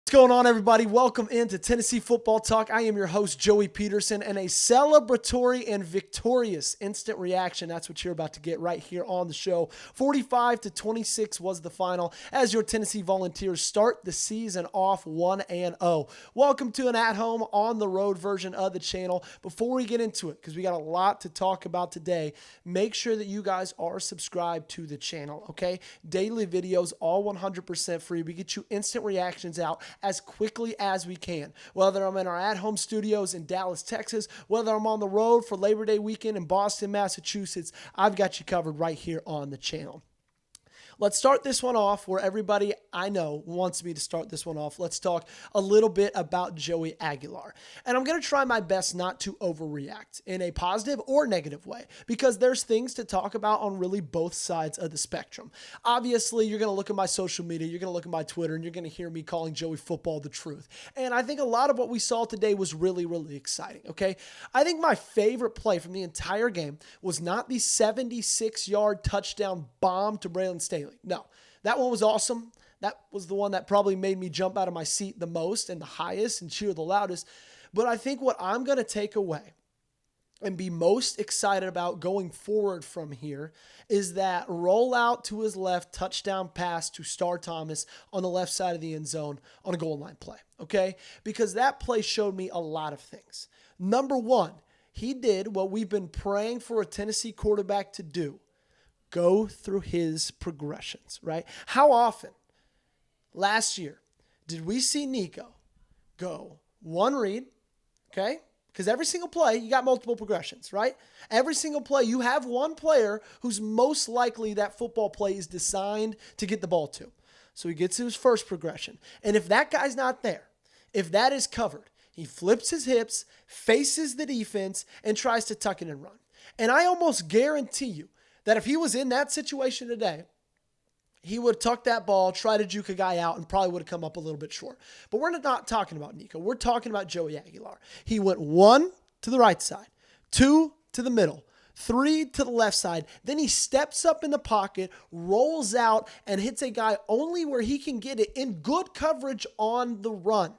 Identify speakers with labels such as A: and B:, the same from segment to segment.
A: What's going on, everybody? Welcome into Tennessee Football Talk. I am your host, Joey Petersen, and a celebratory and victorious instant reaction. That's what you're about to get right here on the show. 45-26 was the final as your Tennessee Volunteers start the season off 1-0. Welcome to an at-home, on-the-road version of the channel. Before we get into it, because we got a lot to talk about today, make sure that you guys are subscribed to the channel, okay? Daily videos, all 100% free. We get you instant reactions out as quickly as we can. Whether I'm in our at-home studios in Dallas, Texas, whether I'm on the road for Labor Day weekend in Boston, Massachusetts, I've got you covered right here on the channel. Let's start this one off where everybody I know wants me to start this one off. Let's talk a little bit about Joey Aguilar. And I'm going to try my best not to overreact in a positive or negative way because there's things to talk about on really both sides of the spectrum. Obviously, you're going to look at my social media, you're going to look at my Twitter, and you're going to hear me calling Joey football the truth. And I think a lot of what we saw today was really, really exciting, okay? I think my favorite play from the entire game was not the 76-yard touchdown bomb to Braylon Staley. No, that one was awesome. That was the one that probably made me jump out of my seat the most and the highest and cheer the loudest. But I think what I'm going to take away and be most excited about going forward from here is that rollout to his left touchdown pass to Star Thomas on the left side of the end zone on a goal line play, okay? Because that play showed me a lot of things. Number one, he did what we've been praying for a Tennessee quarterback to do. Go through his progressions, right? How often last year did we see Nico go one read, okay? Because every single play, you got multiple progressions, right? Every single play, you have one player who's most likely that football play is designed to get the ball to. So he gets to his first progression. And if that guy's not there, if that is covered, he flips his hips, faces the defense, and tries to tuck it and run. And I almost guarantee you that if he was in that situation today, he would tuck that ball, try to juke a guy out, and probably would have come up a little bit short. But we're not talking about Nico. We're talking about Joey Aguilar. He went 1 to the right side, 2 to the middle, 3 to the left side. Then he steps up in the pocket, rolls out, and hits a guy only where he can get it in good coverage on the run.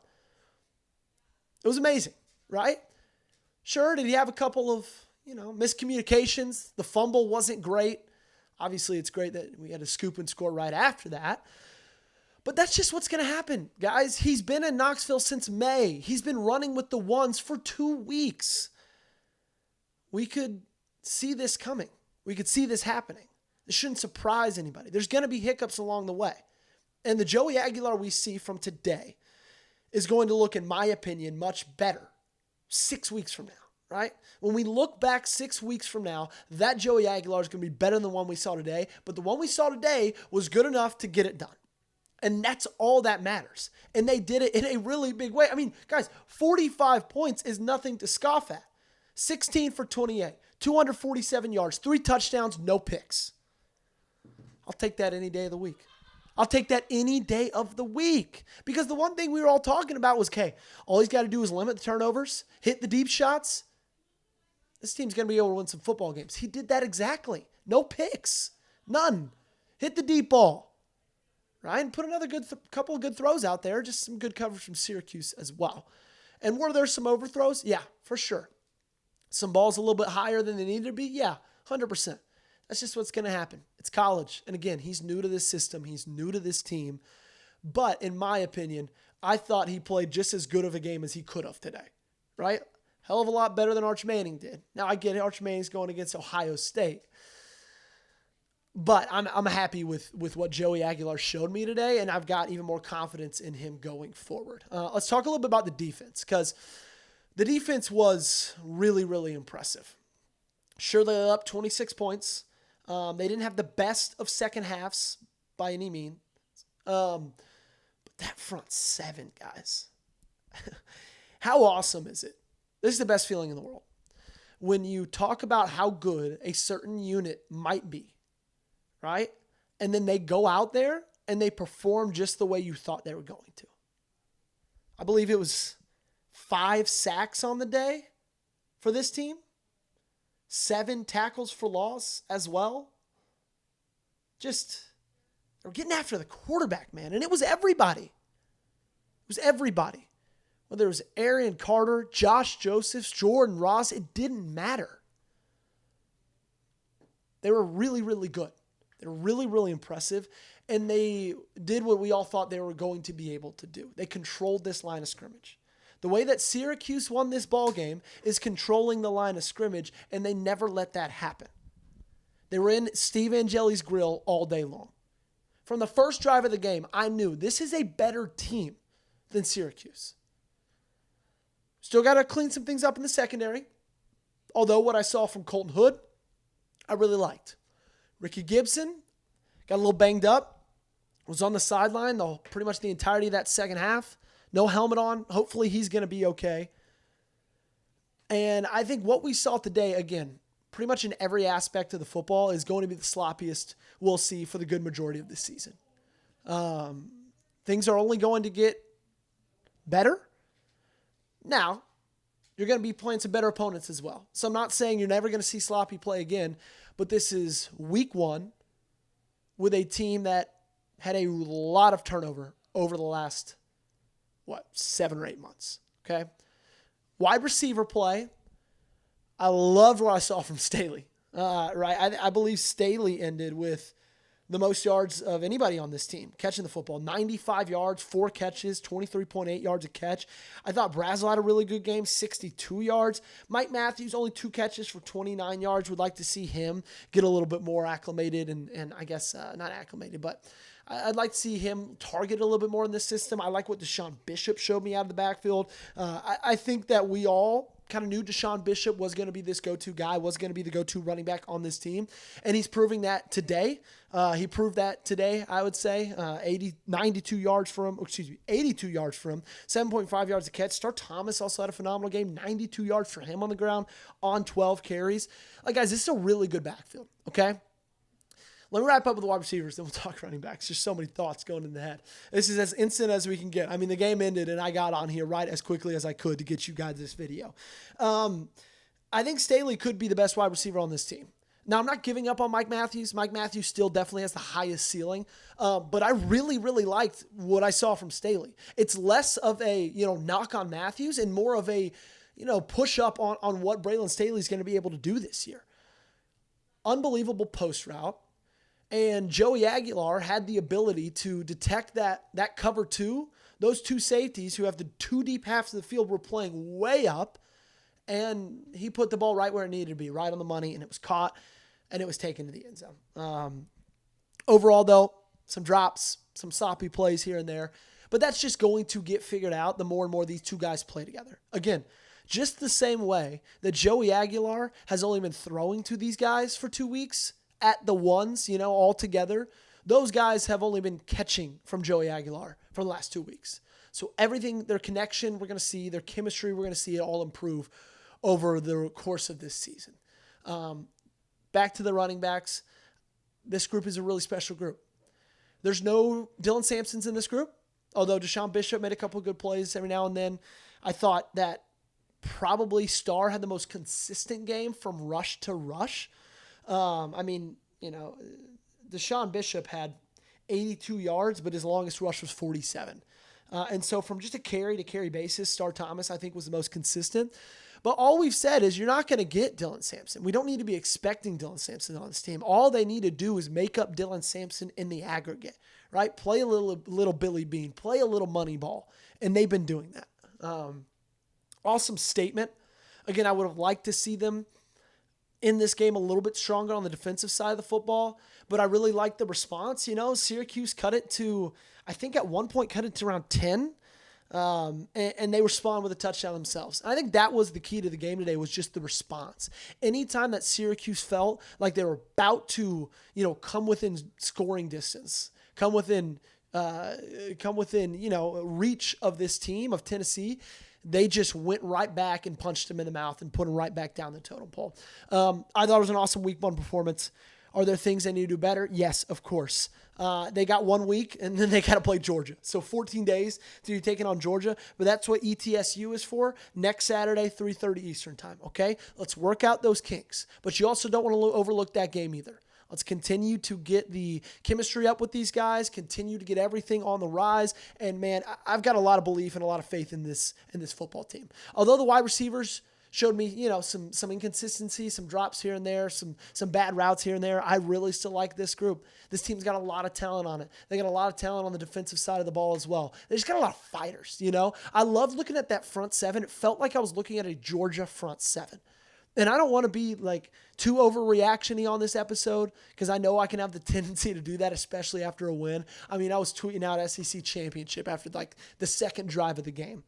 A: It was amazing, right? Sure, did he have a couple of miscommunications? The fumble wasn't great. Obviously, it's great that we had a scoop and score right after that. But that's just what's going to happen, guys. He's been in Knoxville since May. He's been running with the ones for 2 weeks. We could see this coming. We could see this happening. This shouldn't surprise anybody. There's going to be hiccups along the way. And the Joey Aguilar we see from today is going to look, in my opinion, much better 6 weeks from now. Right? When we look back 6 weeks from now, that Joey Aguilar is going to be better than the one we saw today. But the one we saw today was good enough to get it done. And that's all that matters. And they did it in a really big way. I mean, guys, 45 points is nothing to scoff at. 16 for 28, 247 yards, 3 touchdowns, no picks. I'll take that any day of the week. I'll take that any day of the week. Because the one thing we were all talking about was, okay, all he's got to do is limit the turnovers, hit the deep shots. This team's going to be able to win some football games. He did that exactly. No picks. None. Hit the deep ball. Right? And put another couple of good throws out there. Just some good coverage from Syracuse as well. And were there some overthrows? Yeah, for sure. Some balls a little bit higher than they needed to be? Yeah, 100%. That's just what's going to happen. It's college. And again, he's new to this system. He's new to this team. But in my opinion, I thought he played just as good of a game as he could have today. Right? Hell of a lot better than Arch Manning did. Now, I get it. Arch Manning's going against Ohio State. But I'm happy with what Joey Aguilar showed me today, and I've got even more confidence in him going forward. Let's talk a little bit about the defense, because the defense was really, really impressive. Sure, they're up 26 points. They didn't have the best of second halves by any means. But that front seven, guys. How awesome is it? This is the best feeling in the world. When you talk about how good a certain unit might be, right? And then they go out there and they perform just the way you thought they were going to. I believe it was 5 sacks on the day for this team. 7 tackles for loss as well. Just, they were getting after the quarterback, man. And it was everybody. It was everybody. Whether it was Arion Carter, Josh Josephs, Jordan Ross, it didn't matter. They were really, really good. They were really, really impressive. And they did what we all thought they were going to be able to do. They controlled this line of scrimmage. The way that Syracuse won this ball game is controlling the line of scrimmage, and they never let that happen. They were in Steve Angeli's grill all day long. From the first drive of the game, I knew this is a better team than Syracuse. Still got to clean some things up in the secondary. Although what I saw from Colton Hood, I really liked. Ricky Gibson got a little banged up. Was on the sideline pretty much the entirety of that second half. No helmet on. Hopefully he's going to be okay. And I think what we saw today, again, pretty much in every aspect of the football, is going to be the sloppiest we'll see for the good majority of this season. Things are only going to get better. Now, you're going to be playing some better opponents as well. So I'm not saying you're never going to see sloppy play again, but this is week one with a team that had a lot of turnover over the last, 7 or 8 months, okay? Wide receiver play, I loved what I saw from Staley, right? I believe Staley ended with the most yards of anybody on this team catching the football. 95 yards, 4 catches, 23.8 yards a catch. I thought Brazel had a really good game, 62 yards. Mike Matthews, only 2 catches for 29 yards. Would like to see him get a little bit more acclimated and I guess not acclimated, but I'd like to see him target a little bit more in this system. I like what DeSean Bishop showed me out of the backfield. I think that we all kind of knew DeSean Bishop was going to be this go-to guy, was going to be the go-to running back on this team, and he's proving that today. He proved that today, I would say. 82 yards for him, 7.5 yards a catch. Star Thomas also had a phenomenal game, 92 yards for him on the ground on 12 carries. Guys, this is a really good backfield, okay? Let me wrap up with the wide receivers, then we'll talk running backs. There's so many thoughts going in the head. This is as instant as we can get. I mean, the game ended, and I got on here right as quickly as I could to get you guys this video. I think Staley could be the best wide receiver on this team. Now, I'm not giving up on Mike Matthews. Mike Matthews still definitely has the highest ceiling, but I really, really liked what I saw from Staley. It's less of a knock on Matthews and more of a push up on what Braylon Staley's going to be able to do this year. Unbelievable post route. And Joey Aguilar had the ability to detect that cover 2. Those 2 safeties who have the 2 deep halves of the field were playing way up. And he put the ball right where it needed to be, right on the money. And it was caught and it was taken to the end zone. Overall, though, some drops, some sloppy plays here and there. But that's just going to get figured out the more and more these 2 guys play together. Again, just the same way that Joey Aguilar has only been throwing to these guys for 2 weeks, at the ones, all together, those guys have only been catching from Joey Aguilar for the last 2 weeks. So everything, their connection, we're going to see, their chemistry, we're going to see it all improve over the course of this season. Back to the running backs. This group is a really special group. There's no Dylan Sampsons in this group, although DeSean Bishop made a couple of good plays every now and then. I thought that probably Starr had the most consistent game from rush to rush. DeSean Bishop had 82 yards, but his longest rush was 47. And so from just a carry-to-carry basis, Star Thomas, I think, was the most consistent. But all we've said is you're not going to get Dylan Sampson. We don't need to be expecting Dylan Sampson on this team. All they need to do is make up Dylan Sampson in the aggregate, right? Play a little Billy Bean, play a little money ball, and they've been doing that. Awesome statement. Again, I would have liked to see them in this game a little bit stronger on the defensive side of the football, but I really like the response. Syracuse cut it to, I think at one point cut it to around 10, and they respond with a touchdown themselves. And I think that was the key to the game today, was just the response. Anytime that Syracuse felt like they were about to, come within scoring distance, come within reach of this team of Tennessee, they just went right back and punched him in the mouth and put him right back down the totem pole. I thought it was an awesome week 1 performance. Are there things they need to do better? Yes, of course. They got 1 week, and then they got to play Georgia. So 14 days to be taking on Georgia. But that's what ETSU is for. Next Saturday, 3:30 Eastern time, okay? Let's work out those kinks. But you also don't want to overlook that game either. Let's continue to get the chemistry up with these guys, continue to get everything on the rise. And man, I've got a lot of belief and a lot of faith in this football team. Although the wide receivers showed me, some inconsistency, some drops here and there, some bad routes here and there, I really still like this group. This team's got a lot of talent on it. They got a lot of talent on the defensive side of the ball as well. They just got a lot of fighters, I love looking at that front seven. It felt like I was looking at a Georgia front seven. And I don't want to be like too overreaction-y on this episode because I know I can have the tendency to do that, especially after a win. I mean, I was tweeting out SEC championship after like the second drive of the game.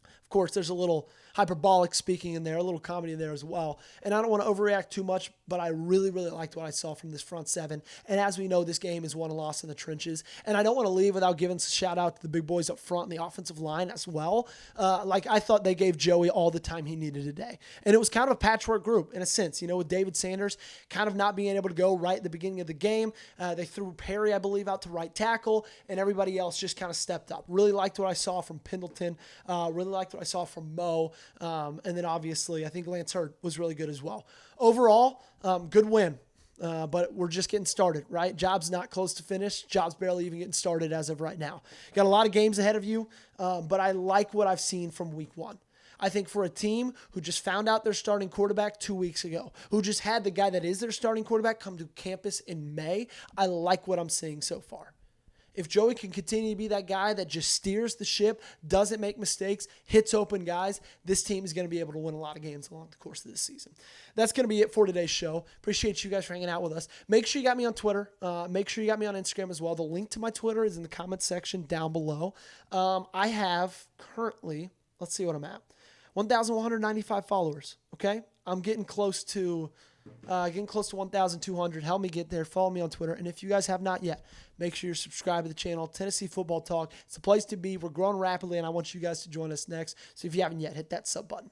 A: Of course, there's a little hyperbolic speaking in there, a little comedy in there as well. And I don't want to overreact too much, but I really, really liked what I saw from this front seven. And as we know, this game is won and lost in the trenches. And I don't want to leave without giving a shout out to the big boys up front and the offensive line as well. I thought they gave Joey all the time he needed today. And it was kind of a patchwork group in a sense, with David Sanders kind of not being able to go right at the beginning of the game. They threw Perry, I believe, out to right tackle, and everybody else just kind of stepped up. Really liked what I saw from Pendleton. Really liked what I saw from Mo. And then obviously, I think Lance Hurd was really good as well. Overall, good win. But we're just getting started, right? Job's not close to finish. Job's barely even getting started as of right now. Got a lot of games ahead of you, but I like what I've seen from week one. I think for a team who just found out their starting quarterback 2 weeks ago, who just had the guy that is their starting quarterback come to campus in May, I like what I'm seeing so far. If Joey can continue to be that guy that just steers the ship, doesn't make mistakes, hits open guys, this team is going to be able to win a lot of games along the course of this season. That's going to be it for today's show. Appreciate you guys for hanging out with us. Make sure you got me on Twitter. Make sure you got me on Instagram as well. The link to my Twitter is in the comment section down below. I have currently, let's see what I'm at, 1,195 followers, okay? I'm getting close to 1,200. Help me get there. Follow me on Twitter. And if you guys have not yet, make sure you're subscribed to the channel, Tennessee Football Talk. It's the place to be. We're growing rapidly, and I want you guys to join us next. So if you haven't yet, hit that sub button.